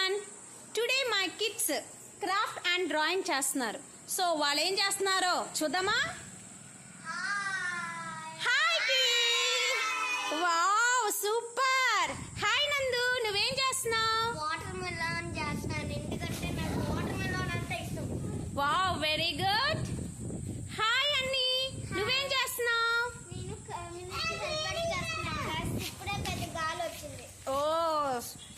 Everyone, today my kids craft and drawing చేస్తున్నారు. So వాళ్ళు ఏం చేస్తున్నారో చూద్దామా? Hi wow super. హాయ్ నందు, నువ్వేం చేస్తున్నావు? వాటర్ మెలాన్ చేస్తున్నాను, ఎందుకంటే నాకు వాటర్ మెలాన్ అంటే ఇష్టం. Wow very good. హాయ్ అన్ని, నువ్వేం చేస్తున్నావు? ఇప్పుడే పెద్ద గాలి వచ్చింది. ఓ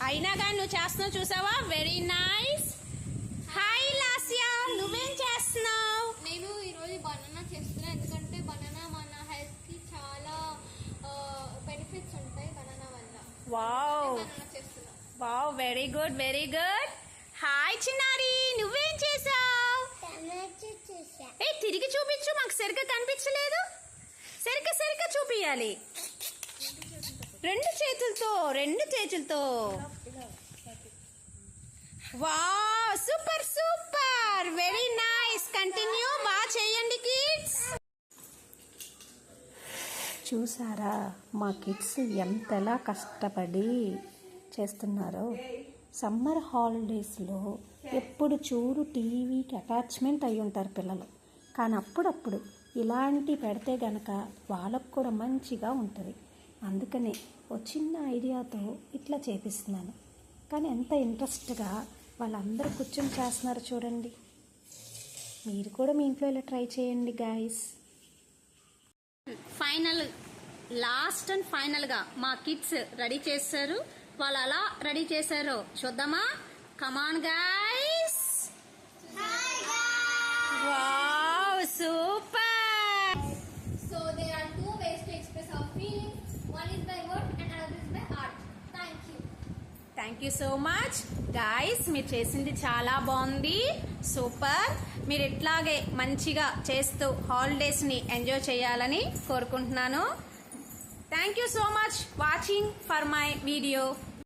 అయినా కానీ నువ్వు చేస్తున్నావు, చూసావా? Very nice. హాయ్ లాస్యా, నువ్వేం చేస్తున్నావు? నేను ఈరోజు బనానా చేస్తున్నా, ఎందుకంటే బనానా మన హెల్త్ కి చాలా బెనిఫిట్స్ ఉంటాయి బనానా వల్ల. వావ్ బనానా చేస్తున్నా. Wow very good very good. Hi చిన్నారి, నువ్వేం చేసావు? ఏ తిరిగి చూపించు, మాకు సరిగ్గా కనిపించలేదు. సరిగ్గా చూపియాలి. రెండు చేతులతో. Wow super super, very nice. Continue, బాగా చేయండి కిడ్స్. చూసారా మా కిడ్స్ ఎంతలా కష్టపడి చేస్తున్నారో. సమ్మర్ హాలిడేస్లో ఎప్పుడు చూడు టీవీకి అటాచ్మెంట్ అయి ఉంటారు పిల్లలు. కానీ అప్పుడప్పుడు ఇలాంటి పెడితే గనక వాళ్ళకు కూడా మంచిగా ఉంటుంది. అందుకనే ఓ చిన్న ఐడియాతో ఇట్లా చేపిస్తున్నాను. కానీ ఎంత ఇంట్రెస్ట్గా వాళ్ళందరూ కూర్చొని చేస్తున్నారు చూడండి. మీరు కూడా మీ ఇంట్లో ఇలా ట్రై చేయండి గాయస్. లాస్ట్ అండ్ ఫైనల్గా మా కిడ్స్ రెడీ చేశారు. వాళ్ళు అలా రెడీ చేశారో చూద్దామా? Come on guys. Wow super. So there are two ways to express our feelings. One is by word and another is by art. Thank you. Thank you so much guys. మీరు చేసింది చాలా బాగుంది, super. మీరు ఇట్లాగే మంచిగా చేస్తూ హాలిడేస్ని ఎంజాయ్ చేయాలని కోరుకుంటున్నాను. Thank you so much watching for my video.